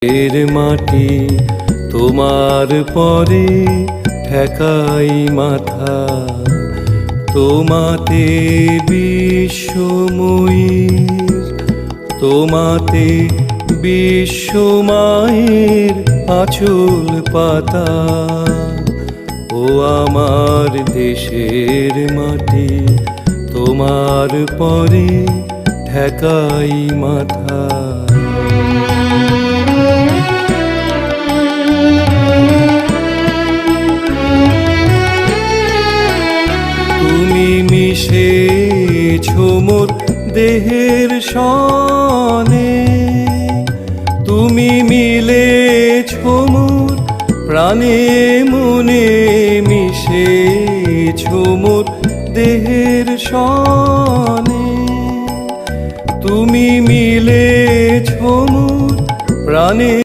এর মাটি তোমার পরে ঠেকাই মাথা, তোমাতে বিশ্বময়ীর, তোমাতে বিশ্বমায়ের আঁচল পাতা। ও আমার দেশের মাটি তোমার পরে ঠেকাই মাথা। তুমি মিশেছো মোর দেহের সনে, তুমি মিলেছো মোর প্রাণে মনে, মিশেছো মোর দেহের সনে, তুমি মিলেছো মোর প্রাণে।